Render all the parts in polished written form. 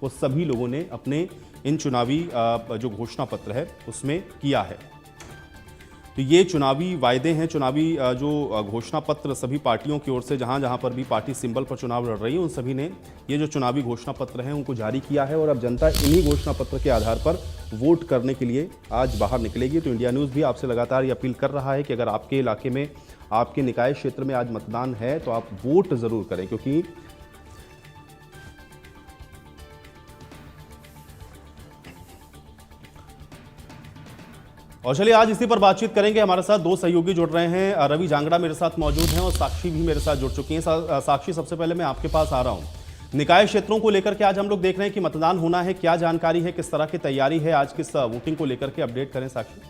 वो सभी लोगों ने अपने इन चुनावी जो घोषणा पत्र है उसमें किया है। तो ये चुनावी वायदे हैं, चुनावी जो घोषणा पत्र सभी पार्टियों की ओर से जहां जहां पर भी पार्टी सिंबल पर चुनाव लड़ रही है उन सभी ने ये जो चुनावी घोषणा पत्र हैं उनको जारी किया है और अब जनता इन्हीं घोषणा पत्र के आधार पर वोट करने के लिए आज बाहर निकलेगी। तो इंडिया न्यूज़ भी आपसे लगातार ये अपील कर रहा है कि अगर आपके इलाके में, आपके निकाय क्षेत्र में आज मतदान है तो आप वोट जरूर करें, क्योंकि और चलिए आज इसी पर बातचीत करेंगे। हमारे साथ दो सहयोगी जुड़ रहे हैं। रवि जांगड़ा मेरे साथ मौजूद हैं और साक्षी भी मेरे साथ जुड़ चुकी हैं। साक्षी, सबसे पहले मैं आपके पास आ रहा हूं। निकाय क्षेत्रों को लेकर के आज हम लोग देख रहे हैं कि मतदान होना है, क्या जानकारी है, किस तरह की तैयारी है, आज किस वोटिंग को लेकर के अपडेट करें साक्षी।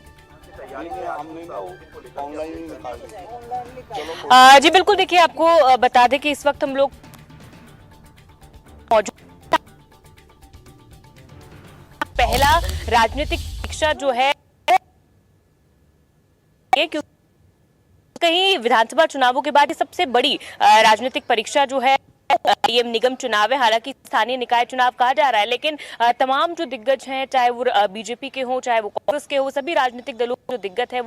जी बिल्कुल, देखिए आपको बता दें कि इस वक्त हम लोग मौजूद, पहला राजनीतिक परीक्षा जो है कहीं विधानसभा चुनावों के बाद ये सबसे बड़ी राजनीतिक परीक्षा जो है ये निगम चुनाव है। हालांकि स्थानीय निकाय चुनाव कहा जा रहा है, लेकिन तमाम जो दिग्गज हैं, चाहे वो बीजेपी के हों चाहे वो कांग्रेस के हो, सभी राजनीतिक दलों के जो दिग्गज है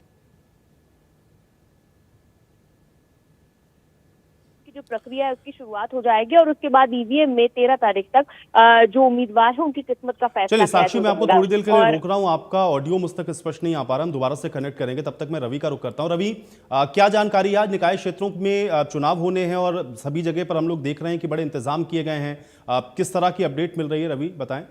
जो प्रक्रिया है उसकी शुरुआत हो जाएगी और उसके बाद ईवीएम में 13 तारीख तक जो उम्मीदवार है उनकी किस्मत का फैसला। चलिए साक्षी, मैं आपको थोड़ी देर के लिए रोक रहा हूं, आपका ऑडियो मुझ तक स्पष्ट नहीं आ पा रहा, हम दोबारा से कनेक्ट करेंगे। तब तक मैं रवि का रुख करता हूं। रवि, क्या जानकारी है? आज निकाय क्षेत्रों में चुनाव होने हैं और सभी जगह पर हम लोग देख रहे हैं कि बड़े इंतजाम किए गए हैं। किस तरह की अपडेट मिल रही है, रवि बताएं।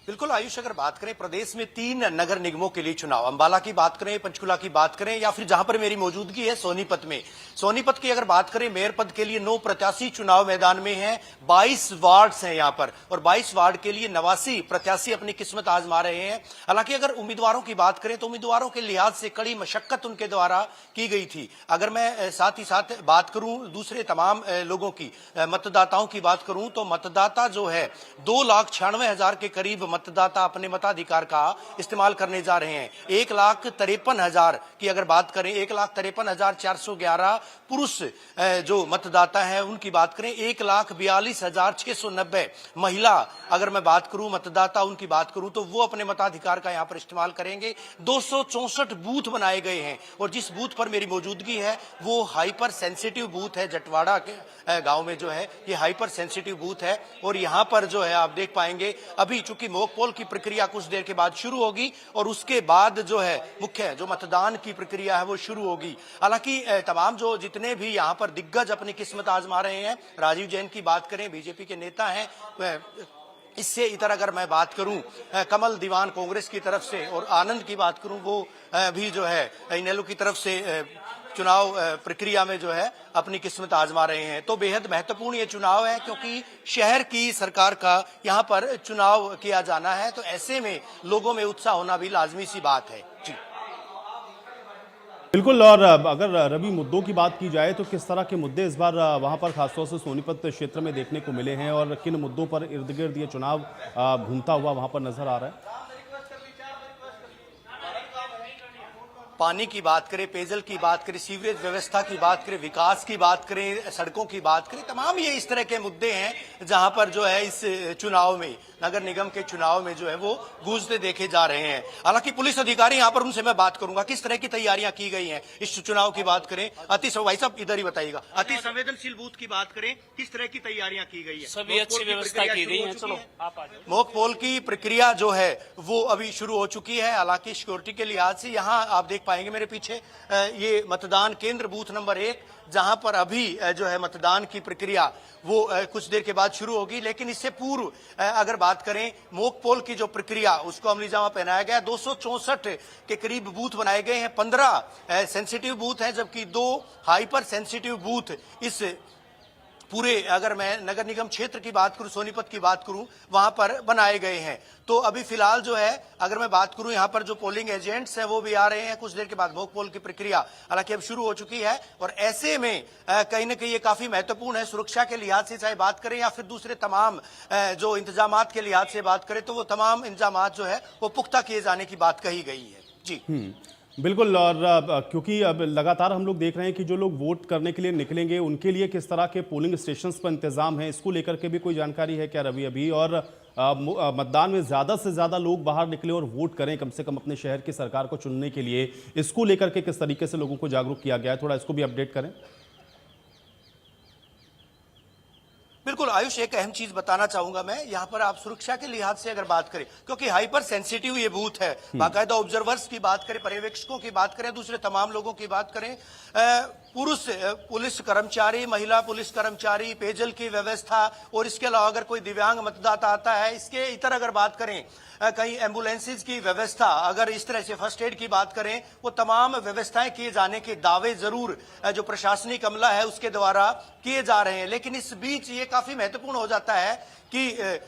बिल्कुल आयुष, अगर बात करें प्रदेश में 3 नगर निगमों के लिए चुनाव, अंबाला की बात करें, पंचकुला की बात करें या फिर जहां पर मेरी मौजूदगी है सोनीपत में, सोनीपत की अगर बात करें मेयर पद के लिए 9 प्रत्याशी चुनाव मैदान में हैं। 22 वार्ड हैं यहां पर और 22 वार्ड के लिए 89 प्रत्याशी अपनी किस्मत आजमा रहे हैं। हालांकि अगर उम्मीदवारों की बात करें तो उम्मीदवारों के लिहाज से कड़ी मशक्कत उनके द्वारा की गई थी। अगर मैं साथ ही साथ बात करूं दूसरे तमाम लोगों की, मतदाताओं की बात करूं तो मतदाता जो है 2,96,000 के करीब मतदाता अपने मताधिकार का इस्तेमाल करने जा रहे हैं। 1,53,000 की अगर बात करें, 1,53,411 पुरुष जो मतदाता हैं उनकी बात करें, 1,42,690 महिला अगर मैं बात करूं मतदाता उनकी बात करूं तो वो अपने मताधिकार का यहां पर इस्तेमाल करेंगे। 264 बूथ बनाए गए हैं और जिस बूथ पर मेरी मौजूदगी है वो हाइपर सेंसिटिव बूथ है। जटवाड़ा के गांव में जो है ये हाइपर सेंसिटिव बूथ है और यहां पर जो है आप देख पाएंगे अभी चूंकि मॉक पोल की प्रक्रिया कुछ देर के बाद शुरू होगी और उसके बाद जो है मुख्य जो मतदान की प्रक्रिया है वो शुरू होगी। हालांकि तमाम जो जितने भी यहां पर दिग्गज अपनी किस्मत आजमा रहे हैं, राजीव जैन की बात करें, बीजेपी के नेता हैं, इससे इतर अगर मैं बात करूं कमल दीवान कांग्रेस की तरफ से और आनंद की बात करूं वो भी जो है इनेलो की तरफ से चुनाव प्रक्रिया में जो है अपनी किस्मत आजमा रहे हैं। तो बेहद महत्वपूर्ण ये चुनाव है क्योंकि शहर की सरकार का यहाँ पर चुनाव किया जाना है, तो ऐसे में लोगों में उत्साह होना भी लाजमी सी बात है। जी बिल्कुल। और अगर रवि मुद्दों की बात की जाए तो किस तरह के मुद्दे इस बार वहां पर खासतौर से सोनीपत क्षेत्र में देखने को मिले हैं और किन मुद्दों पर इर्द गिर्द ये चुनाव घूमता हुआ वहां पर नजर आ रहा है? पानी की बात करें, पेयजल की बात करें, सीवरेज व्यवस्था की बात करें, विकास की बात करें, सड़कों की बात करें, तमाम ये इस तरह के मुद्दे हैं जहां पर जो है इस चुनाव में, नगर निगम के चुनाव में जो है वो गूंजते देखे जा रहे हैं। हालांकि पुलिस अधिकारी यहां पर उनसे मैं बात करूंगा किस तरह की तैयारियां की गई हैं इस चुनाव की बात करें। भाई साहब इधर ही बताइएगा, अति संवेदनशील बूथ की बात करें, किस तरह की तैयारियां की गई है? सभी अच्छी व्यवस्था की गई है। चलो मॉक पोल की प्रक्रिया जो है वो अभी शुरू हो चुकी है। हालांकि सिक्योरिटी के लिहाज से यहाँ आप देख पाएंगे मेरे पीछे ये मतदान केंद्र बूथ नंबर 1 जहां पर अभी जो है मतदान की प्रक्रिया वो कुछ देर के बाद शुरू होगी। लेकिन इससे पूर्व अगर बात करें मॉक पोल की जो प्रक्रिया उसको अमली जामा पहनाया गया। 264 के करीब बूथ बनाए गए हैं, 15 सेंसिटिव बूथ हैं जबकि 2 हाइपर सेंसिटिव बूथ इस पूरे अगर मैं नगर निगम क्षेत्र की बात करूं, सोनीपत की बात करूं, वहां पर बनाए गए हैं। तो अभी फिलहाल जो है अगर मैं बात करूं यहां पर जो पोलिंग एजेंट्स हैं वो भी आ रहे हैं। कुछ देर के बाद मॉक पोल की प्रक्रिया हालांकि अब शुरू हो चुकी है और ऐसे में कहीं ना कहीं ये काफी महत्वपूर्ण है सुरक्षा के लिहाज से, चाहे बात करें या फिर दूसरे तमाम जो इंतजामात के लिहाज से बात करें तो वो तमाम इंतजामात जो है वो पुख्ता किए जाने की बात कही गई है। जी बिल्कुल। और क्योंकि अब लगातार हम लोग देख रहे हैं कि जो लोग वोट करने के लिए निकलेंगे उनके लिए किस तरह के पोलिंग स्टेशंस पर इंतजाम है, इसको लेकर के भी कोई जानकारी है क्या रवि अभी? और मतदान में ज़्यादा से ज़्यादा लोग बाहर निकले और वोट करें कम से कम अपने शहर की सरकार को चुनने के लिए, इसको लेकर के किस तरीके से लोगों को जागरूक किया गया है, थोड़ा इसको भी अपडेट करें। बिल्कुल आयुष, एक अहम चीज बताना चाहूंगा मैं यहाँ पर। आप सुरक्षा के लिहाज से अगर बात करें, क्योंकि हाइपर सेंसिटिव ये बूथ है, बाकायदा ऑब्जर्वर्स की बात करें, पर्यवेक्षकों की बात करें, दूसरे तमाम लोगों की बात करें, पुरुष पुलिस कर्मचारी, महिला पुलिस कर्मचारी, पेयजल की व्यवस्था, और इसके अलावा अगर कोई दिव्यांग मतदाता आता है, इसके इतर अगर बात करें कहीं एम्बुलेंसेज की व्यवस्था, अगर इस तरह से फर्स्ट एड की बात करें, वो तमाम व्यवस्थाएं किए जाने के दावे जरूर जो प्रशासनिक अमला है उसके द्वारा किए जा रहे हैं। लेकिन इस बीच ये काफी महत्वपूर्ण हो जाता है कि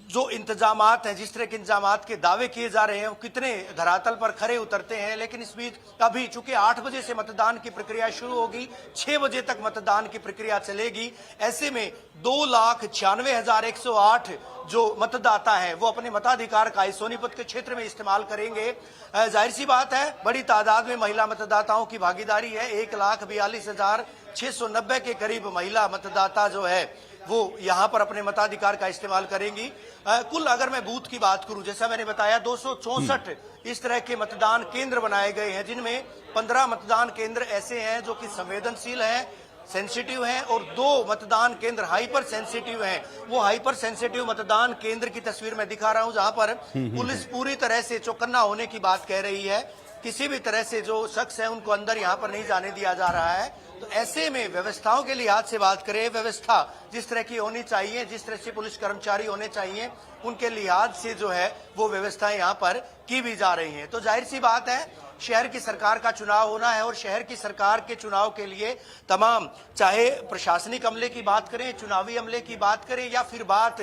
जो इंतजामात हैं, जिस तरह के इंतजामात के दावे किए जा रहे हैं, वो कितने धरातल पर खरे उतरते हैं। लेकिन इस बीच अभी चूंकि 8 बजे से मतदान की प्रक्रिया शुरू होगी, 6 बजे तक मतदान की प्रक्रिया चलेगी, ऐसे में 2,96,108 जो मतदाता हैं वो अपने मताधिकार का इस सोनीपत के क्षेत्र में इस्तेमाल करेंगे। जाहिर सी बात है, बड़ी तादाद में महिला मतदाताओं की भागीदारी है। 1,42,690 के करीब महिला मतदाता जो है वो यहां पर अपने मताधिकार का इस्तेमाल करेंगी। कुल अगर मैं बूथ की बात करूं, जैसा मैंने बताया 264 इस तरह के मतदान केंद्र बनाए गए हैं, जिनमें 15 मतदान केंद्र ऐसे हैं जो कि संवेदनशील हैं, सेंसिटिव हैं, और 2 मतदान केंद्र हाइपर सेंसिटिव हैं। वो हाइपर सेंसिटिव मतदान केंद्र की तस्वीर मैं दिखा रहा हूं, जहां पर पुलिस पूरी तरह से चौकन्ना होने की बात कह रही है। किसी भी तरह से जो शख्स है उनको अंदर यहां पर नहीं जाने दिया जा रहा है। तो ऐसे में व्यवस्थाओं के लिहाज से बात करें, व्यवस्था जिस तरह की होनी चाहिए, जिस तरह से पुलिस कर्मचारी होने चाहिए, उनके लिहाज से जो है वो व्यवस्थाएं यहां पर की भी जा रही हैं। तो जाहिर सी बात है, शहर की सरकार का चुनाव होना है, और शहर की सरकार के चुनाव के लिए तमाम, चाहे प्रशासनिक अमले की बात करें, चुनावी अमले की बात करें, या फिर बात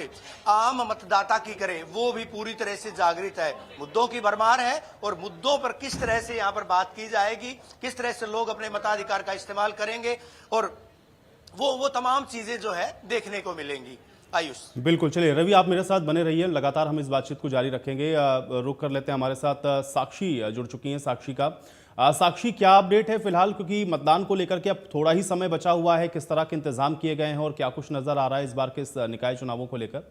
आम मतदाता की करें, वो भी पूरी तरह से जागृत है। मुद्दों की भरमार है, और मुद्दों पर किस तरह से यहाँ पर बात की जाएगी, किस तरह से लोग अपने मताधिकार का इस्तेमाल करेंगे, और वो तमाम चीजें जो है देखने को मिलेंगी। आयुष, बिल्कुल। चलिए रवि, आप मेरे साथ बने रहिए, लगातार हम इस बातचीत को जारी रखेंगे। रुक कर लेते हैं, हमारे साथ साक्षी जुड़ चुकी हैं। साक्षी का साक्षी, क्या अपडेट है फिलहाल, क्योंकि मतदान को लेकर के अब थोड़ा ही समय बचा हुआ है, किस तरह के इंतजाम किए गए हैं और क्या कुछ नजर आ रहा है इस बार के इस निकाय चुनावों को लेकर?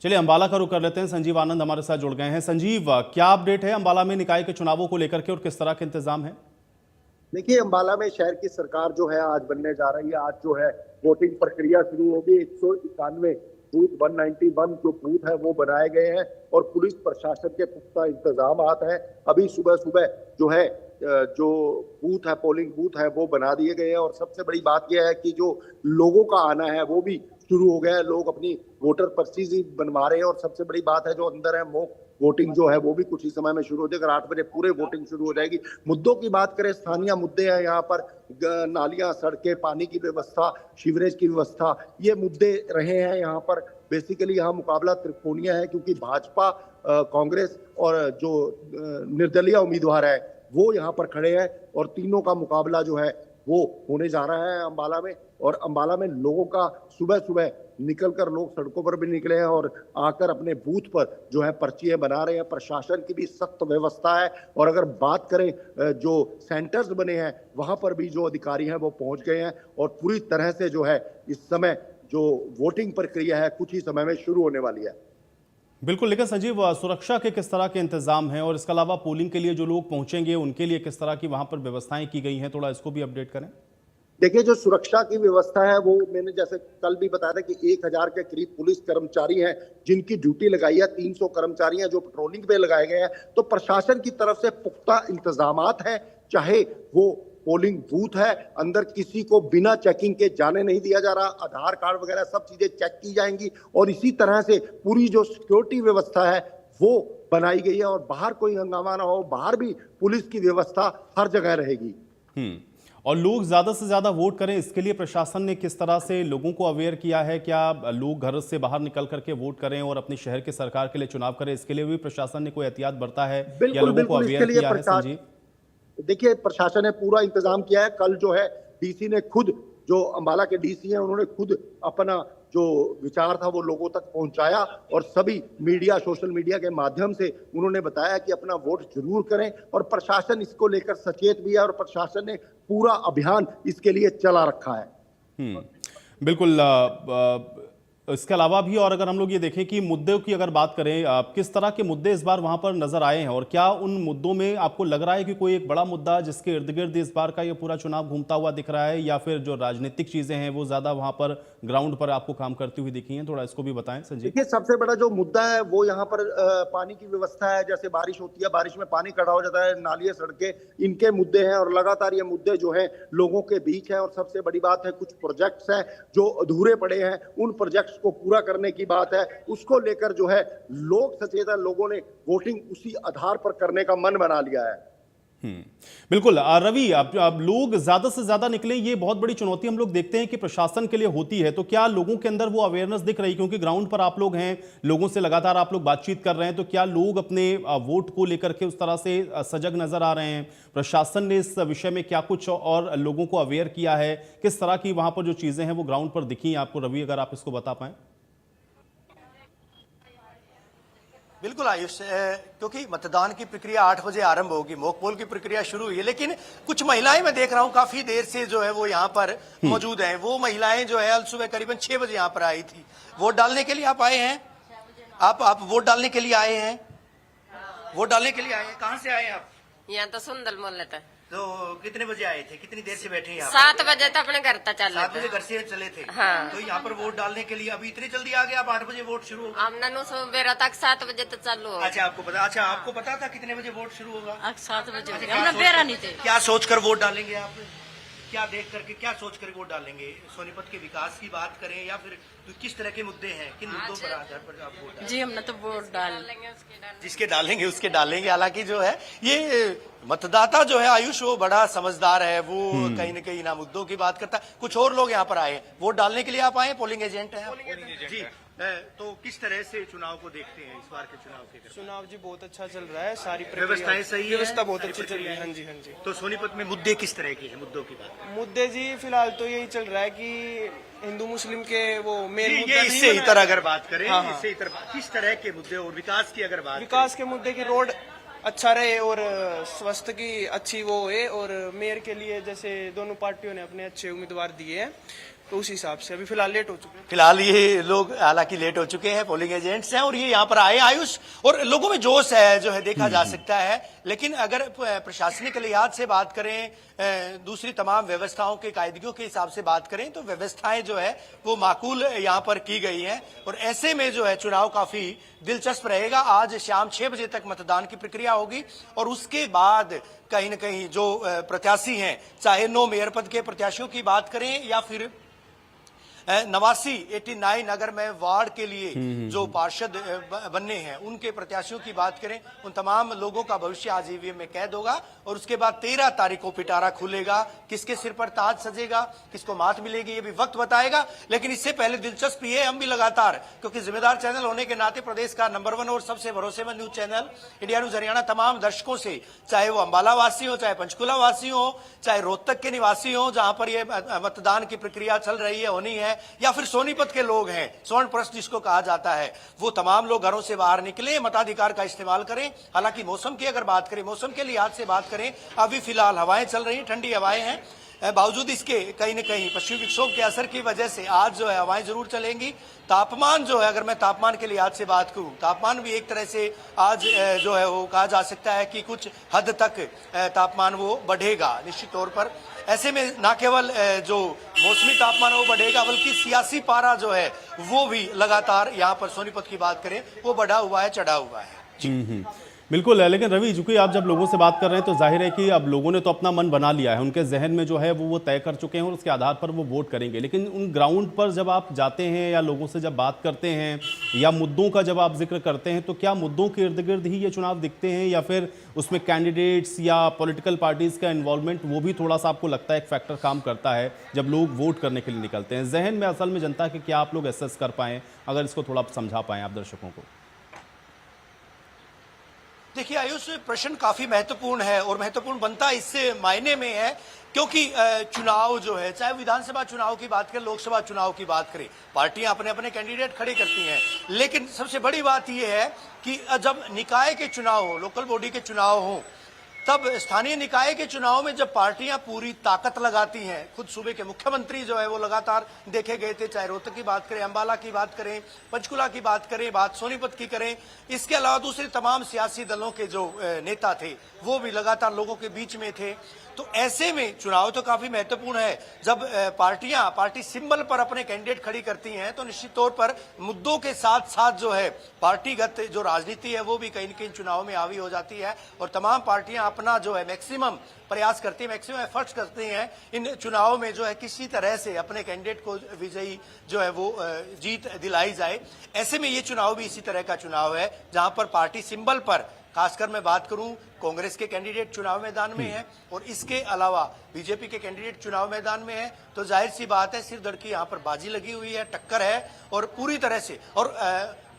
चलिए अंबाला का रुख कर लेते हैं, संजीव आनंद हमारे साथ जुड़ गए हैं। संजीव, क्या अपडेट है अंबाला में निकाय के चुनावों को लेकर के और किस तरह के इंतजाम है? देखिए, अंबाला में शहर की सरकार जो है आज बनने जा रही है। आज जो है वोटिंग प्रक्रिया शुरू होगी। 191 बूथ 191 जो बूथ है वो बनाए गए हैं, और पुलिस प्रशासन के पुख्ता इंतजाम हैं। अभी सुबह सुबह जो है जो बूथ है, पोलिंग बूथ है, वो बना दिए गए हैं। और सबसे बड़ी बात यह है कि जो लोगों का आना है वो भी शुरू हो गया है। लोग अपनी वोटर पर्चीज बनवा रहे हैं, और सबसे बड़ी बात है जो अंदर है मॉक वोटिंग जो है वो भी कुछ ही समय में शुरू हो जाएगी। 8 बजे पूरे वोटिंग शुरू हो जाएगी। मुद्दों की बात करें, स्थानीय मुद्दे हैं यहाँ पर, नालियां, सड़कें, पानी की व्यवस्था, सीवरेज की व्यवस्था, ये मुद्दे रहे हैं यहाँ पर। बेसिकली यहाँ मुकाबला त्रिकोणीय है, क्योंकि भाजपा, कांग्रेस और जो निर्दलीय उम्मीदवार है वो यहाँ पर खड़े हैं, और तीनों का मुकाबला जो है वो होने जा रहा है अंबाला में। और अंबाला में लोगों का सुबह सुबह निकलकर लोग सड़कों पर भी निकले हैं, और आकर अपने बूथ पर जो है पर्चियां बना रहे हैं। प्रशासन की भी सख्त व्यवस्था है। और अगर बात करें जो सेंटर्स बने हैं वहां पर भी जो अधिकारी हैं वो पहुंच गए हैं, और पूरी तरह से जो है इस समय जो वोटिंग प्रक्रिया है कुछ ही समय में शुरू होने वाली है। बिल्कुल। लेकिन संजीव, सुरक्षा के किस तरह के इंतजाम हैं, और इसके अलावा पोलिंग के लिए जो लोग पहुंचेंगे उनके लिए किस तरह की वहां पर व्यवस्थाएं की गई हैं, थोड़ा इसको भी अपडेट करें। देखिए, जो सुरक्षा की व्यवस्था है वो मैंने जैसे कल भी बताया था कि 1000 के करीब पुलिस कर्मचारी हैं जिनकी ड्यूटी लगाई है। 300 कर्मचारी हैं जो पेट्रोलिंग पे लगाए गए हैं। तो प्रशासन की तरफ से पुख्ता इंतजामात हैं। चाहे वो पोलिंग बूथ है, अंदर किसी को बिना चेकिंग के जाने नहीं दिया जा रहा। आधार कार्ड वगैरह सब चीजें चेक की जाएंगी, और इसी तरह से पूरी जो सिक्योरिटी व्यवस्था है वो बनाई गई है। और बाहर कोई हंगामा ना हो, बाहर भी पुलिस की व्यवस्था हर जगह रहेगी। और लोग ज्यादा से ज्यादा वोट करें, इसके लिए प्रशासन ने किस तरह से लोगों को अवेयर किया है? क्या लोग घर से बाहर निकल करके वोट करें और अपने शहर के सरकार के लिए चुनाव करें, इसके लिए भी प्रशासन ने कोई एहतियात बरता है या लोगों को अवेयर किया है? संजीव, देखिए, प्रशासन ने पूरा इंतजाम किया है। कल जो है डीसी ने खुद, जो अंबाला के डीसी हैं, उन्होंने खुद अपना जो विचार था वो लोगों तक पहुंचाया और सभी मीडिया, सोशल मीडिया के माध्यम से उन्होंने बताया कि अपना वोट जरूर करें और प्रशासन इसको लेकर सचेत भी है और प्रशासन ने पूरा अभियान इसके लिए चला रखा है। बिल्कुल। इसके अलावा भी और अगर हम लोग ये देखें कि मुद्दों की अगर बात करें, किस तरह के मुद्दे इस बार वहां पर नजर आए हैं और क्या उन मुद्दों में आपको लग रहा है कि कोई एक बड़ा मुद्दा जिसके इर्द गिर्द इस बार का ये पूरा चुनाव घूमता हुआ दिख रहा है, या फिर जो राजनीतिक चीजें हैं वो ज्यादा वहां पर ग्राउंड पर आपको काम करती हुई दिखी हैं? थोड़ा इसको भी बताएं संजय। देखिए, सबसे बड़ा जो मुद्दा है वो यहाँ पर पानी की व्यवस्था है। जैसे बारिश होती है, बारिश में पानी खड़ा हो जाता है, नालियां, सड़कें, इनके मुद्दे हैं और लगातार ये मुद्दे जो है लोगों के बीच है। और सबसे बड़ी बात है, कुछ प्रोजेक्ट्स हैं जो अधूरे पड़े हैं, उन प्रोजेक्ट्स को पूरा करने की बात है। उसको लेकर जो है लोग सचेत हैं, लोगों ने वोटिंग उसी आधार पर करने का मन बना लिया है। बिल्कुल। रवि, अब लोग ज्यादा से ज्यादा निकले, ये बहुत बड़ी चुनौती हम लोग देखते हैं कि प्रशासन के लिए होती है, तो क्या लोगों के अंदर वो अवेयरनेस दिख रही? क्योंकि ग्राउंड पर आप लोग हैं, लोगों से लगातार आप लोग बातचीत कर रहे हैं, तो क्या लोग अपने वोट को लेकर के उस तरह से सजग नजर आ रहे हैं? प्रशासन ने इस विषय में क्या कुछ और लोगों को अवेयर किया है? किस तरह की वहां पर जो चीजें हैं वो ग्राउंड पर दिखी आपको? रवि, अगर आप इसको बता पाए। बिल्कुल आयुष, क्योंकि मतदान की प्रक्रिया 8 बजे आरंभ होगी, मॉक पोल की प्रक्रिया शुरू हुई है, लेकिन कुछ महिलाएं मैं देख रहा हूं काफी देर से जो है वो यहाँ पर मौजूद हैं। वो महिलाएं जो है अल सुबह करीबन 6 बजे यहाँ पर आई थी। वोट डालने के लिए आप आए हैं? आप वोट डालने के लिए आए हैं? वोट डालने के लिए आए हैं? कहाँ से आए हैं आप? यहाँ तो सुंदर मोहल्ले था। तो कितने बजे आए थे? कितनी देर से बैठे हैं? 7 बजे तो अपने घर तक चल 7 बजे घर से चले थे। हाँ। तो यहाँ पर वोट डालने के लिए अभी इतनी जल्दी आ गए आप? 8 बजे वोट शुरू होगा। हमने नो सुबह तक 7 बजे तो चालू हो। अच्छा, आपको पता था कितने बजे वोट शुरू होगा? 7 बजे हमने बेरा नहीं थे। क्या सोचकर वोट डालेंगे आप? क्या देख करके, क्या सोच कर वोट डालेंगे? सोनीपत के विकास की बात करें या फिर किस तरह के मुद्दे हैं, किन मुद्दों पर आधार पर आप वोट? जी, हमने तो वोट डाल जिसके डालेंगे उसके डालेंगे। हालांकि जो है ये मतदाता जो है आयुष, वो बड़ा समझदार है, वो कहीं न कहीं ना मुद्दों की बात करता है। कुछ और लोग यहाँ पर आए हैं, वोट डालने के लिए आप आए? पोलिंग एजेंट है जी। तो किस तरह से चुनाव को देखते हैं, इस बार के चुनाव के? चुनाव जी बहुत अच्छा चल रहा है, सारी व्यवस्थाएं सही है, व्यवस्था बहुत अच्छी चल रही है। हाँ जी, हाँ जी। तो सोनीपत में मुद्दे किस तरह के हैं? मुद्दों की बात, मुद्दे जी फिलहाल तो यही चल रहा है कि हिंदू मुस्लिम के वो मेन मुद्दा ये नहीं इससे बना इतर है। अगर बात करें, हाँ, हाँ। इससे इतर किस तरह के मुद्दे और विकास की अगर बात विकास के मुद्दे की रोड अच्छा रहे और स्वास्थ्य की अच्छी वो है, और मेयर के लिए जैसे दोनों पार्टियों ने अपने अच्छे उम्मीदवार दिए हैं, तो उस हिसाब से अभी फिलहाल लेट हो चुके हैं। फिलहाल ये लोग हालांकि लेट हो चुके हैं, पोलिंग एजेंट्स हैं और ये यहाँ पर आए आयुष, और लोगों में जोश है जो है देखा जा सकता है। लेकिन अगर प्रशासनिक लिहाज से बात करें, दूसरी तमाम व्यवस्थाओं के कायदगियों के हिसाब से बात करें, तो व्यवस्थाएं जो है वो माकूल यहाँ पर की गई हैं और ऐसे में जो है चुनाव काफी दिलचस्प रहेगा। आज शाम 6 बजे तक मतदान की प्रक्रिया होगी और उसके बाद कहीं न कहीं जो प्रत्याशी हैं, चाहे 9 मेयर पद के प्रत्याशियों की बात करें या फिर 89 अगर मैं वार्ड के लिए जो पार्षद बनने हैं उनके प्रत्याशियों की बात करें, उन तमाम लोगों का भविष्य आज ईवीएम में कैद होगा और उसके बाद 13 तारीख को पिटारा खुलेगा। किसके सिर पर ताज सजेगा, किसको मात मिलेगी, ये भी वक्त बताएगा। लेकिन इससे पहले दिलचस्प ये, हम भी लगातार, क्योंकि जिम्मेदार चैनल होने के नाते प्रदेश का नंबर 1 और सबसे भरोसेमंद news channel India news Haryana तमाम दर्शकों से, चाहे वो अंबाला वासी हो, चाहे पंचकुला वासी हो, चाहे रोहतक के निवासी हो जहां पर ये मतदान की प्रक्रिया चल रही है, होनी है, या फिर सोनीपत के लोग हैं, स्वर्ण प्रस्थ जिसको कहा जाता है, वो तमाम लोग घरों से बाहर निकले, मताधिकार का इस्तेमाल करें। हालांकि मौसम की अगर बात करें, मौसम के लिहाज से बात करें, अभी फिलहाल हवाएं चल रही हैं, ठंडी हवाएं हैं। बावजूद इसके कहीं न कहीं पश्चिमी विक्षोभ के असर की वजह से आज जो है हवाएं जरूर चलेंगी। तापमान जो है, अगर मैं तापमान के लिहाज से बात करूं, तापमान भी एक तरह से आज जो है वो कहा जा सकता है कि कुछ हद तक तापमान वो बढ़ेगा निश्चित तौर पर। ऐसे में न केवल जो मौसमी तापमान वो बढ़ेगा, बल्कि सियासी पारा जो है वो भी लगातार यहाँ पर सोनीपत की बात करें वो बढ़ा हुआ है, चढ़ा हुआ है। बिल्कुल है। लेकिन रवि, चूंकि आप जब लोगों से बात कर रहे हैं तो जाहिर है कि अब लोगों ने तो अपना मन बना लिया है, उनके जहन में जो है वो तय कर चुके हैं और उसके आधार पर वो वोट करेंगे। लेकिन उन ग्राउंड पर जब आप जाते हैं या लोगों से जब बात करते हैं या मुद्दों का जब आप जिक्र करते हैं, तो क्या मुद्दों के इर्द गिर्द ही ये चुनाव दिखते हैं या फिर उसमें कैंडिडेट्स या पॉलिटिकल पार्टीज का इन्वॉल्वमेंट वो भी थोड़ा सा आपको लगता है एक फैक्टर काम करता है जब लोग वोट करने के लिए निकलते हैं? जहन में असल में जनता के क्या आप लोग एसेस कर पाएँ, अगर इसको थोड़ा समझा पाएँ आप दर्शकों को? देखिए आयुष, प्रश्न काफी महत्वपूर्ण है और महत्वपूर्ण बनता इससे मायने में है क्योंकि चुनाव जो है, चाहे विधानसभा चुनाव की बात करें, लोकसभा चुनाव की बात करें, पार्टियां अपने अपने कैंडिडेट खड़े करती हैं। लेकिन सबसे बड़ी बात यह है कि जब निकाय के चुनाव हो, लोकल बॉडी के चुनाव हो, तब स्थानीय निकाय के चुनाव में जब पार्टियां पूरी ताकत लगाती हैं, खुद सूबे के मुख्यमंत्री जो है वो लगातार देखे गए थे, चाहे रोहतक की बात करें, अंबाला की बात करें, पंचकुला की बात करें, बात सोनीपत की करें, इसके अलावा दूसरे तमाम सियासी दलों के जो नेता थे वो भी लगातार लोगों के बीच में थे। तो ऐसे में चुनाव तो काफी महत्वपूर्ण है। जब पार्टी सिंबल पर अपने कैंडिडेट खड़ी करती हैं तो निश्चित तौर पर मुद्दों के साथ साथ जो है पार्टीगत जो राजनीति है वो भी कहीं न कहीं चुनाव में हावी हो जाती है, और तमाम पार्टियां अपना जो है मैक्सिमम प्रयास करती है, मैक्सिमम एफर्ट्स करती हैं इन चुनाव में जो है किसी तरह से अपने कैंडिडेट को विजयी जो है वो जीत दिलाई जाए। ऐसे में ये चुनाव भी इसी तरह का चुनाव है जहां पर पार्टी सिंबल पर, खासकर मैं बात करूं, कांग्रेस के कैंडिडेट चुनाव मैदान में हैं और इसके अलावा बीजेपी के कैंडिडेट चुनाव मैदान में हैं, तो जाहिर सी बात है सिर धड़ की यहां पर बाजी लगी हुई है, टक्कर है और पूरी तरह से, और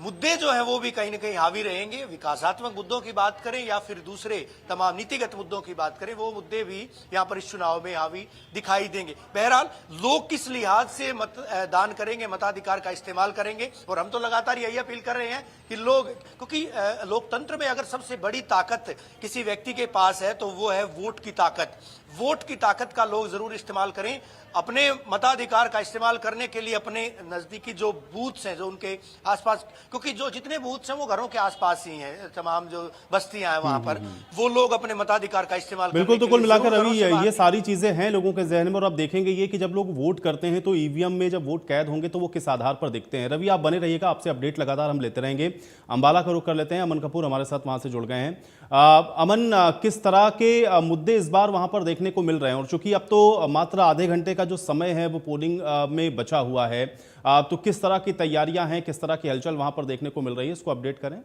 मुद्दे जो है वो भी कहीं न कहीं हावी रहेंगे। विकासात्मक मुद्दों की बात करें या फिर दूसरे तमाम नीतिगत मुद्दों की बात करें, वो मुद्दे भी यहाँ पर इस चुनाव में हावी दिखाई देंगे। बहरहाल लोग किस लिहाज से मतदान करेंगे, मताधिकार का इस्तेमाल करेंगे, और हम तो लगातार यही अपील कर रहे हैं कि लोग, क्योंकि लोकतंत्र में अगर सबसे बड़ी ताकत किसी व्यक्ति के पास है तो वो है वोट की ताकत। वोट की ताकत का लोग जरूर इस्तेमाल करें, अपने मताधिकार का इस्तेमाल करने के लिए अपने नजदीकी जो बूथ्स हैं, जो उनके आसपास, क्योंकि जो जितने बूथ्स हैं वो घरों के आसपास ही हैं, तमाम जो बस्तियां हैं वहां पर, वो लोग अपने मताधिकार का इस्तेमाल बिल्कुल। तो कुल मिलाकर रवि ये सारी चीजें हैं लोगों के जहन में, और अब देखेंगे ये कि जब लोग वोट करते हैं तो ईवीएम में जब वोट कैद होंगे तो वो किस आधार पर दिखते हैं। रवि आप बने रहिएगा, आपसे अपडेट लगातार हम लेते रहेंगे। अंबाला का रुख कर लेते हैं, अमन कपूर हमारे साथ वहां से जुड़ गए हैं। अमन, किस तरह के मुद्दे इस बार वहां पर देखने को मिल रहे हैं, और चूंकि अब तो मात्र आधे घंटे का जो समय है वो पोलिंग में बचा हुआ है, तो किस तरह की तैयारियां हैं, किस तरह की हलचल वहां पर देखने को मिल रही है, इसको अपडेट करें।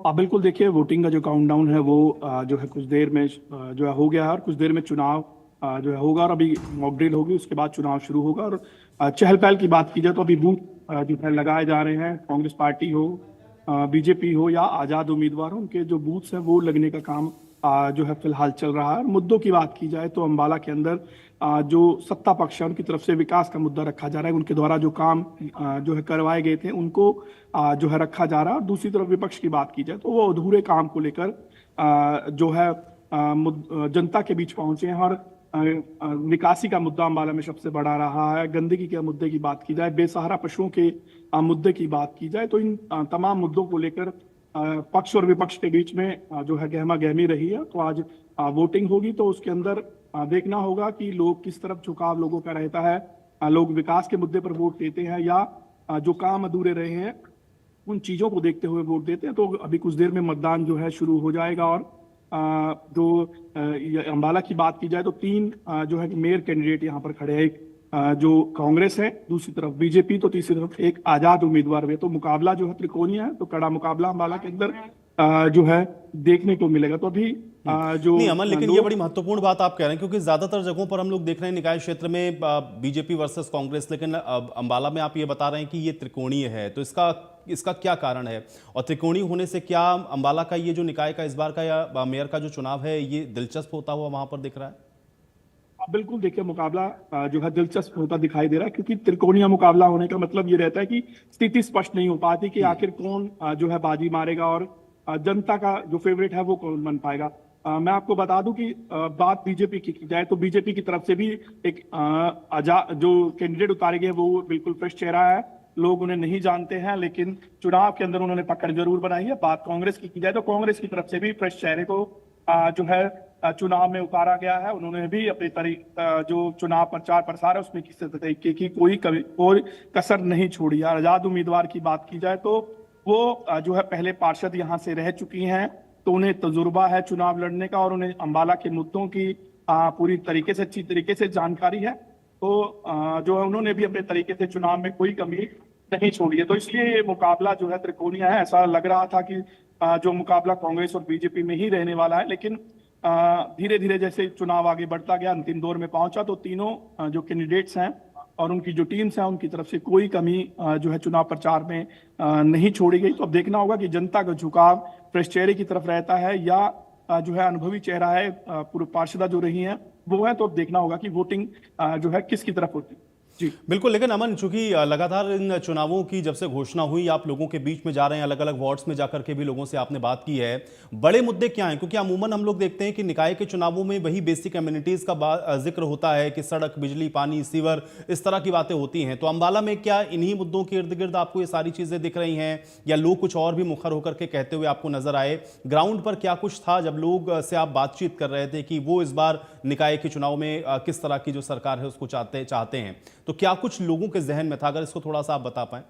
बिल्कुल, देखिए वोटिंग का जो काउंटडाउन है वो जो है कुछ देर में जो है हो गया है, और कुछ देर में चुनाव जो है होगा, और अभी मॉक ड्रिल होगी, उसके बाद चुनाव शुरू होगा। और चहल पहल की बात की जाए तो अभी बूथ जो है लगाए जा रहे हैं, कांग्रेस पार्टी हो, बीजेपी हो या आजाद उम्मीदवार हो, उनके जो बूथ्स हैं वो लगने का काम जो है फिलहाल चल रहा है। मुद्दों की बात की जाए तो अंबाला के अंदर जो सत्ता पक्ष है उनकी तरफ से विकास का मुद्दा रखा जा रहा है, उनके द्वारा जो काम जो है करवाए गए थे उनको जो है रखा जा रहा है। और दूसरी तरफ विपक्ष की बात की जाए तो वो अधूरे काम को लेकर जो है जनता के बीच पहुंचे हैं, और निकासी का मुद्दा अंबाला में सबसे बड़ा रहा है। गंदगी के मुद्दे की बात की जाए, बेसहारा पशुओं के मुद्दे की बात की जाए, तो इन तमाम मुद्दों को लेकर पक्ष और विपक्ष के बीच में जो है गहमा गहमी रही है। तो आज वोटिंग होगी तो उसके अंदर देखना होगा कि लोग किस तरफ झुकाव लोगों का रहता है। लोग विकास के मुद्दे पर वोट देते हैं या जो काम अधूरे रहे हैं उन चीजों को देखते हुए वोट देते हैं। तो अभी कुछ देर में मतदान जो है शुरू हो जाएगा। और जो अंबाला की बात की जाए तो 3 जो है मेयर कैंडिडेट यहाँ पर खड़े हैं, एक जो कांग्रेस है, दूसरी तरफ बीजेपी, तो तीसरी तरफ एक आजाद उम्मीदवार है। तो मुकाबला जो है त्रिकोणीय है, तो कड़ा मुकाबला अंबाला के अंदर जो है देखने को मिलेगा। तो अभी जो नहीं अमन, लेकिन ये बड़ी महत्वपूर्ण बात आप कह रहे हैं, क्योंकि ज्यादातर जगहों पर हम लोग देख रहे हैं निकाय क्षेत्र में बीजेपी वर्सेस कांग्रेस, लेकिन अंबाला में आप ये बता रहे हैं कि ये त्रिकोणीय है, तो इसका क्या कारण है, और त्रिकोणीय होने से क्या अंबाला का ये जो निकाय का इस बार का या मेयर का जो चुनाव है ये दिलचस्प होता हुआ वहां पर दिख रहा है? बिल्कुल, देखिए मुकाबला जो है दिलचस्प होता दिखाई दे रहा है, क्योंकि त्रिकोणीय मुकाबला होने का मतलब ये रहता है कि स्थिति स्पष्ट नहीं हो पाती कि आखिर कौन जो है बाजी मारेगा और जनता का जो फेवरेट है वो कौन बन पाएगा। मैं आपको बता दूं कि बात बीजेपी की जाए तो बीजेपी की तरफ से भी एक जो कैंडिडेट उतारे गए वो बिल्कुल फ्रेश चेहरा है, लोग उन्हें नहीं जानते हैं, लेकिन चुनाव के अंदर उन्होंने पकड़ जरूर बनाई है। बात कांग्रेस की जाए तो कांग्रेस की तरफ से भी फ्रेश चेहरे को जो है चुनाव में उतारा गया है। उन्होंने भी अपने जो चुनाव प्रचार प्रसार है उसमें किसी तरीके की कोई कसर नहीं छोड़ी। आजाद उम्मीदवार की बात की जाए तो वो जो है पहले पार्षद यहाँ से रह चुकी हैं, तो उन्हें तजुर्बा है चुनाव लड़ने का और उन्हें अंबाला के मुद्दों की पूरी तरीके से अच्छी तरीके से जानकारी है। तो जो है उन्होंने भी अपने तरीके से चुनाव में कोई कमी नहीं छोड़ी है। तो इसलिए ये मुकाबला जो है त्रिकोणीय है। ऐसा लग रहा था कि जो मुकाबला कांग्रेस और बीजेपी में ही रहने वाला है, लेकिन धीरे धीरे जैसे चुनाव आगे बढ़ता गया, अंतिम दौर में पहुंचा, तो तीनों जो कैंडिडेट्स हैं और उनकी जो टीम्स हैं उनकी तरफ से कोई कमी जो है चुनाव प्रचार में नहीं छोड़ी गई। तो अब देखना होगा कि जनता का झुकाव फ्रेश चेहरे की तरफ रहता है या जो है अनुभवी चेहरा है पूर्व पार्षदा जो रही हैं वो है, तो देखना होगा कि वोटिंग जो है किसकी तरफ होती है। जी बिल्कुल, लेकिन अमन, चूंकि लगातार इन चुनावों की जब से घोषणा हुई, आप लोगों के बीच में जा रहे हैं, अलग अलग वार्ड्स में जाकर के भी लोगों से आपने बात की है, बड़े मुद्दे क्या हैं? क्योंकि अमूमन हम लोग देखते हैं कि निकाय के चुनावों में वही बेसिक कम्युनिटीज का जिक्र होता है कि सड़क, बिजली, पानी, सीवर, इस तरह की बातें होती हैं। तो अंबाला में क्या इन्हीं मुद्दों के इर्द गिर्द आपको ये सारी चीजें दिख रही हैं, या लोग कुछ और भी मुखर होकर के कहते हुए आपको नजर आए? ग्राउंड पर क्या कुछ था जब लोग से आप बातचीत कर रहे थे कि वो इस बार निकाय के चुनाव में किस तरह की जो सरकार है उसको चाहते हैं? तो क्या कुछ लोगों के जहन में था? अगर इसको थोड़ा सा आप बता पाएं।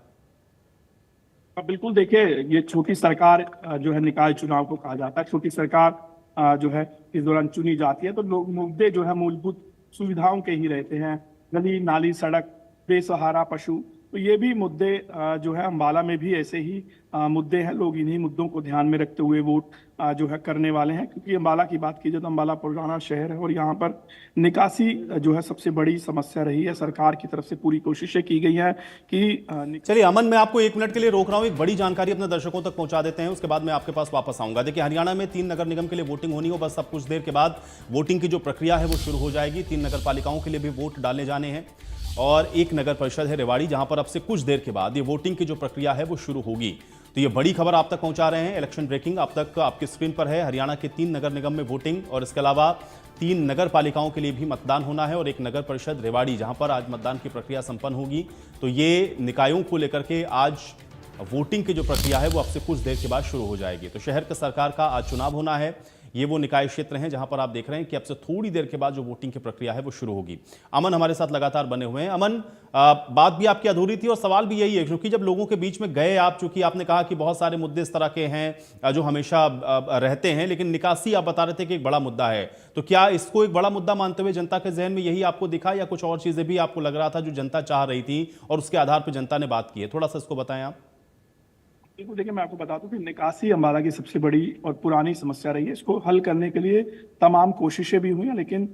बिल्कुल, देखिए, ये छोटी सरकार जो है निकाय चुनाव को कहा जाता है। छोटी सरकार जो है इस दौरान चुनी जाती है, तो लोग मुद्दे जो है मूलभूत सुविधाओं के ही रहते हैं, गली नाली, सड़क, बेसहारा पशु। तो ये भी मुद्दे जो है अंबाला में भी ऐसे ही मुद्दे हैं। लोग इन्हीं मुद्दों को ध्यान में रखते हुए वोट जो है करने वाले हैं, क्योंकि अंबाला की बात की जाए तो अंबाला पुराना शहर है और यहाँ पर निकासी जो है सबसे बड़ी समस्या रही है। सरकार की तरफ से पूरी कोशिशें की गई हैं कि चलिए अमन, मैं आपको 1 मिनट के लिए रोक रहा हूं, एक बड़ी जानकारी अपने दर्शकों तक पहुंचा देते हैं, उसके बाद मैं आपके पास वापस आऊंगा। देखिए, हरियाणा में 3 नगर निगम के लिए वोटिंग होनी हो, बस अब कुछ देर के बाद वोटिंग की जो प्रक्रिया है वो शुरू हो जाएगी। 3 नगर पालिकाओं के लिए भी वोट डाले जाने हैं और एक नगर परिषद है रेवाड़ी, जहां पर अब से कुछ देर के बाद ये वोटिंग की जो प्रक्रिया है वो शुरू होगी। तो ये बड़ी खबर आप तक पहुंचा रहे हैं, इलेक्शन ब्रेकिंग आप तक आपकी स्क्रीन पर है। हरियाणा के 3 नगर निगम में वोटिंग और इसके अलावा 3 नगर पालिकाओं के लिए भी मतदान होना है और एक नगर परिषद रेवाड़ी, जहां पर आज मतदान की प्रक्रिया संपन्न होगी। तो ये निकायों को लेकर के आज वोटिंग की जो प्रक्रिया है वो अब से कुछ देर के बाद शुरू हो जाएगी। तो शहर के सरकार का आज चुनाव होना है। ये वो निकाय क्षेत्र हैं जहां पर आप देख रहे हैं कि अब से थोड़ी देर के बाद जो वोटिंग की प्रक्रिया है वो शुरू होगी। अमन हमारे साथ लगातार बने हुए हैं। अमन, बात भी आपकी अधूरी थी और सवाल भी यही है, क्योंकि जब लोगों के बीच में गए आप, चूंकि आपने कहा कि बहुत सारे मुद्दे इस तरह के हैं जो हमेशा रहते हैं, लेकिन निकासी आप बता रहे थे कि एक बड़ा मुद्दा है। तो क्या इसको एक बड़ा मुद्दा मानते हुए जनता के जहन में यही आपको दिखा, या कुछ और चीजें भी आपको लग रहा था जो जनता चाह रही थी और उसके आधार पर जनता ने बात की है? थोड़ा सा इसको बताएं आप। बिल्कुल, देखिए, मैं आपको बता दूं कि निकासी अंबाला की सबसे बड़ी और पुरानी समस्या रही है। इसको हल करने के लिए तमाम कोशिशें भी हुई हैं, लेकिन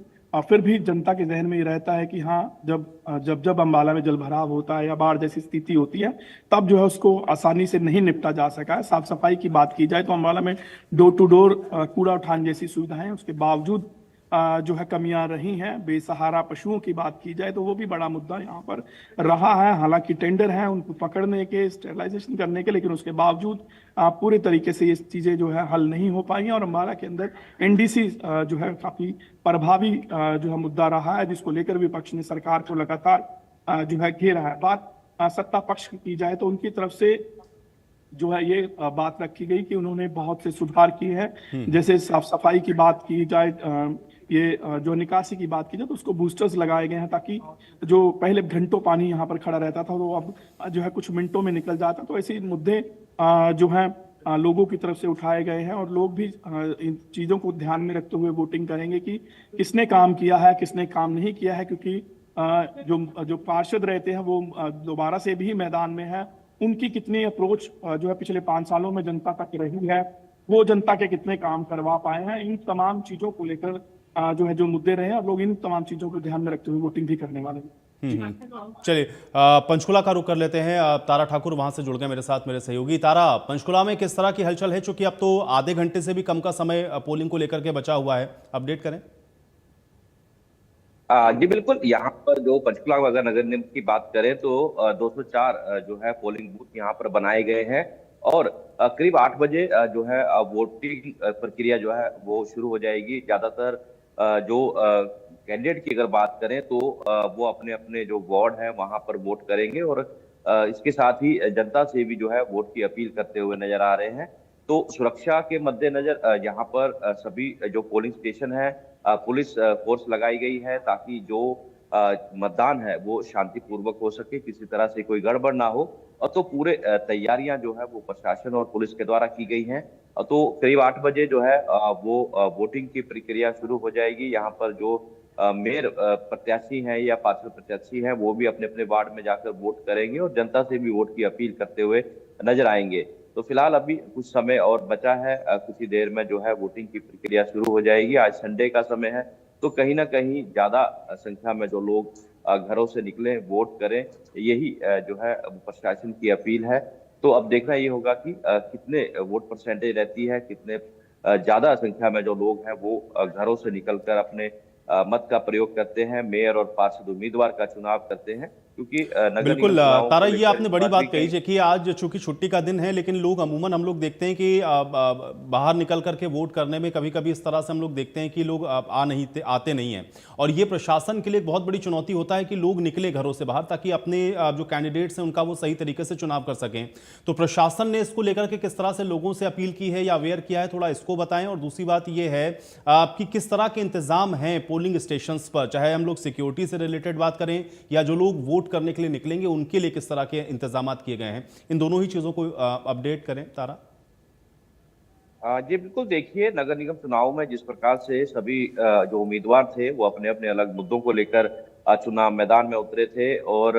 फिर भी जनता के जहन में ये रहता है कि हाँ, जब अंबाला में जलभराव होता है या बाढ़ जैसी स्थिति होती है, तब जो है उसको आसानी से नहीं निपटा जा सका है। साफ सफाई की बात की जाए तो अंबाला में डोर टू डोर कूड़ा उठान जैसी सुविधाएं, उसके बावजूद जो है कमियां रही हैं। बेसहारा पशुओं की बात की जाए तो वो भी बड़ा मुद्दा यहाँ पर रहा है। हालांकि टेंडर हैं उनको पकड़ने के, स्टेरिलाइजेशन करने के, लेकिन उसके बावजूद पूरे तरीके से ये चीजें जो है हल नहीं हो पाई हैं। और अंबाला के अंदर एनडीसी जो है काफी प्रभावी जो है मुद्दा रहा है, जिसको लेकर विपक्ष ने सरकार को लगातार जो है घेरा है। बात सत्ता पक्ष की जाए तो उनकी तरफ से जो है ये बात रखी गई कि उन्होंने बहुत से सुधार किए हैं। जैसे साफ सफाई की बात की जाए, ये जो निकासी की बात की जाए तो उसको बूस्टर्स लगाए गए हैं, ताकि जो पहले घंटों पानी यहाँ पर खड़ा रहता था वो अब जो है कुछ मिनटों में निकल जाता। तो ऐसे मुद्दे जो है लोगों की तरफ से उठाए गए हैं और लोग भी इन चीजों को ध्यान में रखते हुए वोटिंग करेंगे कि किसने काम किया है, किसने काम नहीं किया है। क्योंकि जो पार्षद रहते हैं वो दोबारा से भी मैदान में है, उनकी कितनी अप्रोच जो है पिछले 5 सालों में जनता तक रही है, वो जनता के कितने काम करवा पाए हैं, इन तमाम चीजों को लेकर जो है जो मुद्दे रहे हैं, और लोग इन तमाम चीजों को ध्यान में रखते हुए वोटिंग भी करने वाले हैं। चलिए पंचकुला का रुख कर लेते हैं। तारा ठाकुर वहां से जुड़ गए मेरे साथ, मेरे सहयोगी। तारा, पंचकुला में किस तरह की हलचल है, चूंकि अब तो आधे घंटे से भी कम का समय पोलिंग को लेकर के बचा हुआ है, अपडेट करें। जी बिल्कुल, यहाँ पर जो पंचकुला नगर निगम की बात करें तो 204 जो है पोलिंग बूथ यहाँ पर बनाए गए हैं और करीब 8 बजे जो है वोटिंग प्रक्रिया जो है वो शुरू हो जाएगी। ज्यादातर जो कैंडिडेट की अगर बात करें तो वो अपने अपने जो वार्ड है वहां पर वोट करेंगे और इसके साथ ही जनता से भी जो है वोट की अपील करते हुए नजर आ रहे हैं। तो सुरक्षा के मद्देनजर यहाँ पर सभी जो पोलिंग स्टेशन है पुलिस फोर्स लगाई गई है, ताकि जो मतदान है वो शांतिपूर्वक हो सके, किसी तरह से कोई गड़बड़ ना हो। और तो पूरे तैयारियां जो है वो प्रशासन और पुलिस के द्वारा की गई हैं। तो करीब 8 बजे जो है वो वोटिंग की प्रक्रिया शुरू हो जाएगी। यहाँ पर जो मेयर प्रत्याशी हैं या पार्षद प्रत्याशी हैं वो भी अपने अपने वार्ड में जाकर वोट करेंगे और जनता से भी वोट की अपील करते हुए नजर आएंगे। तो फिलहाल अभी कुछ समय और बचा है, कुछ ही देर में जो है वोटिंग की प्रक्रिया शुरू हो जाएगी। आज संडे का समय है तो कहीं ना कहीं ज्यादा संख्या में जो लोग घरों से निकले वोट करें, यही जो है प्रशासन की अपील है। तो अब देखना ये होगा कि कितने वोट परसेंटेज रहती है, कितने ज्यादा संख्या में जो लोग हैं वो घरों से निकलकर अपने मत का प्रयोग करते हैं, मेयर और पार्षद उम्मीदवार का चुनाव करते हैं, क्योंकि नगर बिल्कुल निगम चुनावों तारा, को ये लेकर आपने बड़ी बात कही कहीं- है कि आज चूंकि छुट्टी का दिन है, लेकिन लोग अमूमन हम लोग देखते हैं कि बाहर निकल करके वोट करने में कभी कभी इस तरह से हम लोग देखते हैं कि लोग आते नहीं हैं, और ये प्रशासन के लिए एक बहुत बड़ी चुनौती होता है कि लोग निकले घरों से बाहर ताकि अपने जो कैंडिडेट्स हैं उनका वो सही तरीके से चुनाव कर सकें। तो प्रशासन ने इसको लेकर के किस तरह से लोगों से अपील की है या अवेयर किया है, थोड़ा इसको बताएं। और दूसरी बात ये है कि किस तरह के इंतजाम हैं पोलिंग स्टेशन पर, चाहे हम लोग सिक्योरिटी से रिलेटेड बात करें या जो लोग वोट करने के लिए निकलेंगे उनके लिए किस तरह के इंतजाम किए गए हैं, इन दोनों ही चीजों को अपडेट करें तारा। जी बिल्कुल, देखिए नगर निगम चुनाव में जिस प्रकार से सभी जो उम्मीदवार थे वो अपने अपने अलग मुद्दों को लेकर चुनाव मैदान में उतरे थे, और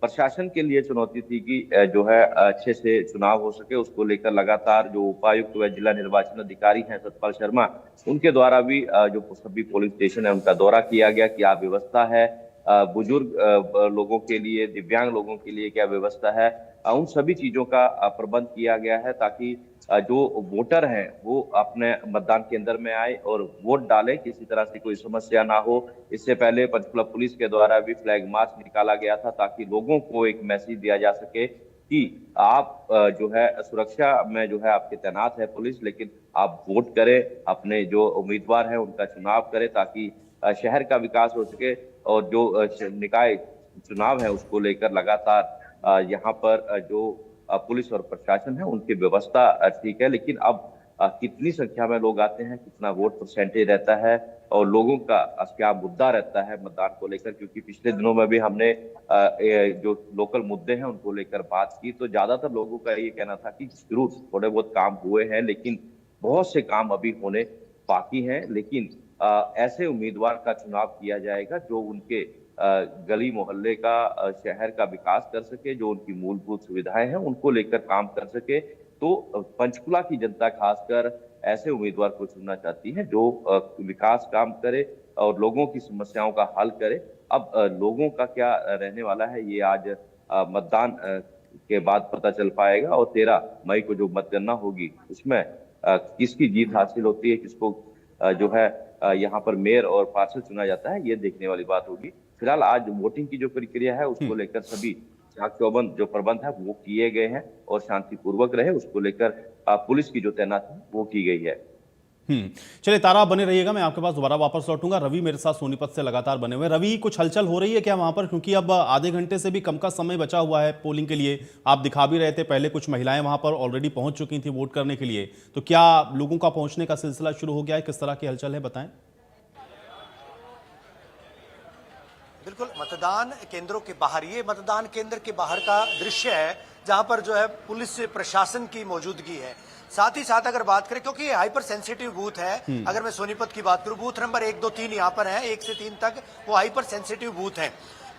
प्रशासन के लिए चुनौती थी कि जो है अच्छे से चुनाव हो सके, उसको लेकर लगातार जो उपायुक्त व जिला निर्वाचन अधिकारी हैं सतपाल शर्मा, उनके द्वारा भी जो सभी पोलिंग स्टेशन है उनका दौरा किया गया, क्या व्यवस्था है, बुजुर्ग लोगों के लिए, दिव्यांग लोगों के लिए क्या व्यवस्था है, उन सभी चीजों का प्रबंध किया गया है ताकि जो वोटर हैं वो अपने मतदान केंद्र में आए और वोट डालें, किसी तरह से कोई समस्या ना हो। इससे पहले पंचकुला पुलिस के द्वारा भी फ्लैग मार्च निकाला गया था ताकि लोगों को एक मैसेज दिया जा सके कि आप जो है सुरक्षा में जो है आपके तैनात है पुलिस, लेकिन आप वोट करें, अपने जो उम्मीदवार हैं उनका चुनाव करें ताकि शहर का विकास हो सके। और जो निकाय चुनाव है उसको लेकर लगातार यहाँ पर जो पुलिस और प्रशासन है उनकी व्यवस्था ठीक है, लेकिन अब कितनी संख्या में लोग आते हैं, कितना वोट परसेंटेज रहता है और लोगों का क्या मुद्दा रहता है मतदान को लेकर, क्योंकि पिछले दिनों में भी हमने जो लोकल मुद्दे हैं उनको लेकर बात की, तो ज्यादातर लोगों का ये कहना था कि जरूर थोड़े बहुत काम हुए हैं लेकिन बहुत से काम अभी होने बाकी हैं। लेकिन ऐसे उम्मीदवार का चुनाव किया जाएगा जो उनके गली मोहल्ले का, शहर का विकास कर सके, जो उनकी मूलभूत सुविधाएं हैं उनको लेकर काम कर सके। तो पंचकुला की जनता खासकर ऐसे उम्मीदवार को चुनना चाहती है जो विकास काम करे और लोगों की समस्याओं का हल करे। अब लोगों का क्या रहने वाला है ये आज मतदान के बाद पता चल पाएगा, और 13 मई को जो मतगणना होगी उसमें किसकी जीत हासिल होती है, किसको जो है यहाँ पर मेयर और पार्षद चुना जाता है, ये देखने वाली बात होगी। फिलहाल आज वोटिंग की जो प्रक्रिया है उसको लेकर सभी चाक चौबंद जो प्रबंध है वो किए गए हैं और शांतिपूर्वक रहे उसको लेकर पुलिस की जो तैनाती वो की गई है। चलिए तारा, बने रहिएगा, मैं आपके पास दोबारा वापस लौटूंगा। रवि मेरे साथ सोनीपत से लगातार बने हुए। रवि, कुछ हलचल हो रही है क्या वहां पर, क्योंकि अब आधे घंटे से भी कम का समय बचा हुआ है पोलिंग के लिए, आप दिखा भी रहे थे, पहले कुछ महिलाएं वहां पर ऑलरेडी पहुंच चुकी थी वोट करने के लिए, तो क्या लोगों का पहुंचने का सिलसिला शुरू हो गया है, किस तरह की हलचल है, बताएं। बिल्कुल, मतदान केंद्रों के बाहर, ये मतदान केंद्र के बाहर का दृश्य है जहां पर जो है पुलिस प्रशासन की मौजूदगी है। साथ ही साथ अगर बात करें, क्योंकि ये हाइपर सेंसिटिव बूथ है, अगर मैं सोनीपत की बात करूं, बूथ नंबर 1, 2, 3 यहाँ पर है, 1 से 3 तक वो हाइपर सेंसिटिव बूथ है।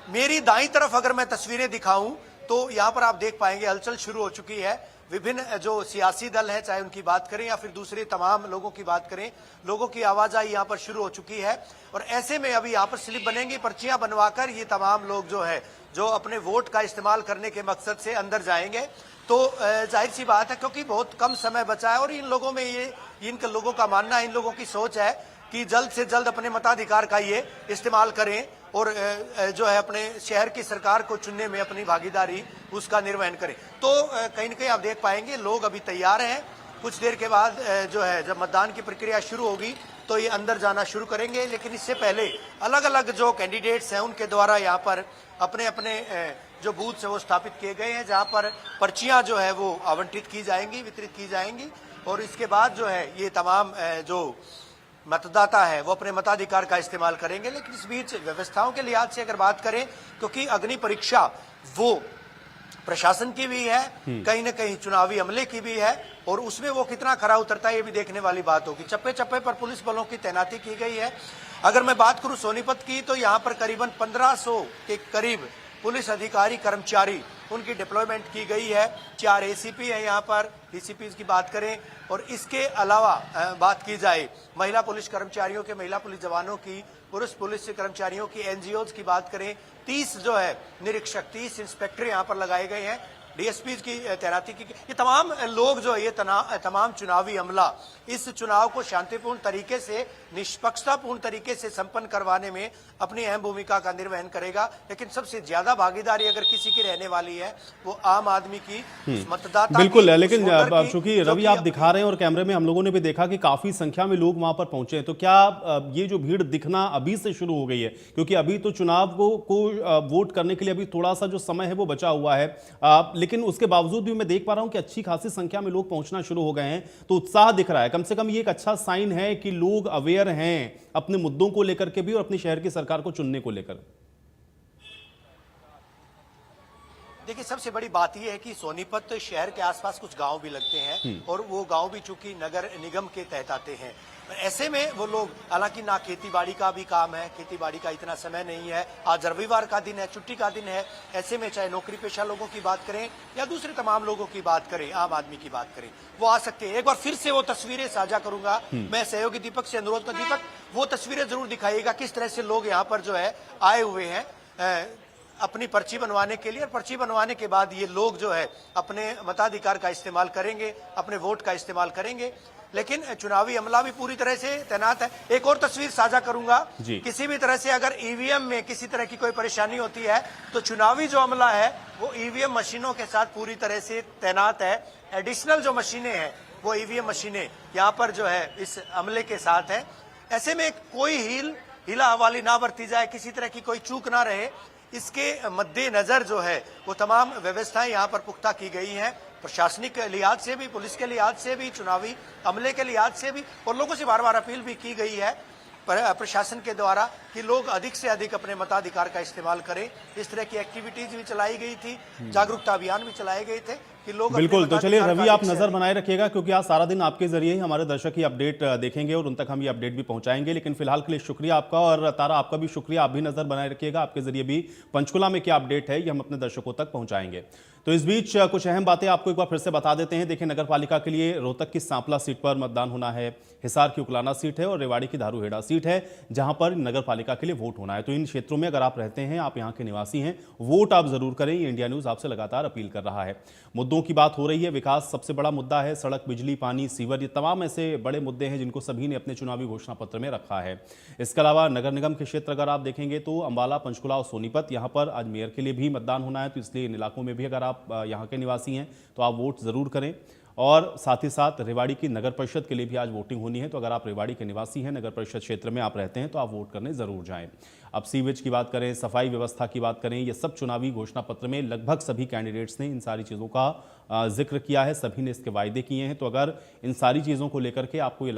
मेरी दाईं तरफ अगर मैं तस्वीरें दिखाऊं तो यहाँ पर आप देख पाएंगे हलचल शुरू हो चुकी है। विभिन्न जो सियासी दल है, चाहे उनकी बात करें या फिर दूसरे तमाम लोगों की बात करें, लोगों की आवाजाही यहाँ पर शुरू हो चुकी है। और ऐसे में अभी यहाँ पर स्लिप बनेंगी, पर्चियां बनवाकर ये तमाम लोग जो है जो अपने वोट का इस्तेमाल करने के मकसद से अंदर जाएंगे। तो जाहिर सी बात है, क्योंकि बहुत कम समय बचा है और इन लोगों में इन लोगों का मानना है, इन लोगों की सोच है कि जल्द से जल्द अपने मताधिकार का ये इस्तेमाल करें और जो है अपने शहर की सरकार को चुनने में अपनी भागीदारी उसका निर्वहन करें। तो कहीं न कहीं आप देख पाएंगे लोग अभी तैयार हैं। कुछ देर के बाद जो है जब मतदान की प्रक्रिया शुरू होगी तो ये अंदर जाना शुरू करेंगे, लेकिन इससे पहले अलग अलग जो कैंडिडेट्स हैं उनके द्वारा यहाँ पर अपने अपने जो बूथ है वो स्थापित किए गए हैं, जहाँ पर पर्चियां जो है वो आवंटित की जाएंगी, वितरित की जाएंगी। और इसके बाद जो है ये तमाम जो मतदाता है वो अपने मताधिकार का इस्तेमाल करेंगे। लेकिन इस बीच व्यवस्थाओं के लिहाज से अगर बात करें, क्योंकि अग्नि परीक्षा वो प्रशासन की भी है, कहीं न कहीं चुनावी अमले की भी है, और उसमें वो कितना खरा उतरता है ये भी देखने वाली बात होगी। चप्पे चप्पे पर पुलिस बलों की तैनाती की गई है। अगर मैं बात करूं सोनीपत की, तो यहाँ पर करीबन 1500 के करीब पुलिस अधिकारी कर्मचारी उनकी डिप्लॉयमेंट की गई है। 4 एसीपी है यहाँ पर, डीसीपी की बात करें, और इसके अलावा बात की जाए महिला पुलिस कर्मचारियों के, महिला पुलिस जवानों की, पुरुष पुलिस कर्मचारियों की, एनजीओज की बात करें, 30 जो है निरीक्षक, 30 इंस्पेक्टर यहाँ पर लगाए गए हैं, डीएसपी की तैनाती की। ये तमाम लोग जो है, ये तमाम चुनावी अमला इस चुनाव को शांतिपूर्ण तरीके से निष्पक्षतापूर्ण तरीके से संपन्न करवाने में अपनी अहम भूमिका का निर्वहन करेगा। लेकिन सबसे ज्यादा भागीदारी अगर किसी की रहने वाली है वो आम आदमी की, मतदाता बिल्कुल की, लेकिन उस वोटर की, चूंकि जो रवि कि आप दिखा रहे हैं और कैमरे में हम लोगों ने भी देखा कि काफी संख्या में लोग वहां पर पहुंचे हैं, तो क्या ये जो भीड़ दिखना अभी से शुरू हो गई है? क्योंकि अभी तो चुनाव को वोट करने के लिए अभी थोड़ा सा जो समय है वो बचा हुआ है, लेकिन उसके बावजूद भी मैं देख पा रहा हूं कि अच्छी खासी संख्या में लोग पहुंचना शुरू हो गए हैं, तो उत्साह दिख रहा है। कम से कम ये एक अच्छा साइन है कि लोग अवेयर हैं अपने मुद्दों को लेकर के भी और अपनी शहर की सरकार को चुनने को लेकर। देखिए, सबसे बड़ी बात यह है कि सोनीपत शहर के आसपास कुछ गांव भी लगते हैं और वो गांव भी चूंकि नगर निगम के तहत आते हैं। ऐसे में वो लोग, हालांकि ना खेतीबाड़ी का भी काम है, खेतीबाड़ी का इतना समय नहीं है, आज रविवार का दिन है, छुट्टी का दिन है, ऐसे में चाहे नौकरी पेशा लोगों की बात करें या दूसरे तमाम लोगों की बात करें, आम आदमी की बात करें, वो आ सकते हैं। एक बार फिर से वो तस्वीरें साझा करूंगा, मैं सहयोगी दीपक से अनुरोध कर, दीपक वो तस्वीरें जरूर दिखाइएगा किस तरह से लोग यहाँ पर जो है आए हुए हैं अपनी पर्ची बनवाने के लिए। और पर्ची बनवाने के बाद ये लोग जो है अपने मताधिकार का इस्तेमाल करेंगे, अपने वोट का इस्तेमाल करेंगे। लेकिन चुनावी अमला भी पूरी तरह से तैनात है। एक और तस्वीर साझा करूंगा, किसी भी तरह से अगर ईवीएम में किसी तरह की कोई परेशानी होती है तो चुनावी जो अमला है वो ईवीएम मशीनों के साथ पूरी तरह से तैनात है। एडिशनल जो मशीनें हैं वो ईवीएम मशीनें यहाँ पर जो है इस अमले के साथ है। ऐसे में कोई हिला हवाली ना बरती जाए, किसी तरह की कोई चूक ना रहे, इसके मद्देनजर जो है वो तमाम व्यवस्थाएं यहाँ पर पुख्ता की गई हैं, प्रशासनिक लिहाज से भी, पुलिस के लिहाज से भी, चुनावी अमले के लिहाज से भी। और लोगों से बार बार अपील भी की गई है प्रशासन के द्वारा कि लोग अधिक से अधिक अपने मताधिकार का इस्तेमाल करें। इस तरह की एक्टिविटीज भी चलाई गई थी, जागरूकता अभियान भी चलाए गए थे कि लोग बिल्कुल। तो चलिए रवि, आप नजर बनाए रखिएगा क्योंकि आज सारा दिन आपके जरिए ही हमारे दर्शक ही अपडेट देखेंगे और उन तक हम ये अपडेट भी पहुंचाएंगे। लेकिन फिलहाल के लिए शुक्रिया आपका, और तारा आपका भी शुक्रिया, आप भी नजर बनाए रखिएगा, आपके जरिए भी पंचकुला में क्या अपडेट है ये हम अपने दर्शकों तक पहुंचाएंगे। तो इस बीच कुछ अहम बातें आपको एक बार फिर से बता देते हैं। देखिए, नगर पालिका के लिए रोहतक की सांपला सीट पर मतदान होना है, हिसार की उकलाना सीट है और रेवाड़ी की धारूहेड़ा सीट है जहां पर नगर पालिका के लिए वोट होना है। तो इन क्षेत्रों में अगर आप रहते हैं, आप यहां के निवासी हैं, वोट आप जरूर करें। ये इंडिया न्यूज आपसे लगातार अपील कर रहा है। मुद्दों की बात हो रही है, विकास सबसे बड़ा मुद्दा है, सड़क, बिजली, पानी, सीवर, ये तमाम ऐसे बड़े मुद्दे हैं जिनको सभी ने अपने चुनावी घोषणा पत्र में रखा है। इसके अलावा नगर निगम के क्षेत्र अगर आप देखेंगे तो अंबाला, पंचकुला और सोनीपत, यहाँ पर आज मेयर के लिए भी मतदान होना है। तो इसलिए इन इलाकों में भी अगर आप यहाँ के निवासी हैं तो आप वोट जरूर करें। और साथ ही साथ रेवाड़ी की नगर परिषद के लिए भी आज वोटिंग होनी है। तो अगर आप रेवाड़ी के निवासी हैं, नगर परिषद क्षेत्र में आप रहते हैं, तो आप वोट करने जरूर जाएं। अब सीवेज की बात करें, सफाई व्यवस्था की बात करें, ये सब चुनावी घोषणा पत्र में लगभग सभी कैंडिडेट्स ने इन सारी चीज़ों का जिक्र किया है, सभी ने इसके वायदे किए हैं। तो अगर इन सारी चीज़ों को लेकर के आपको ये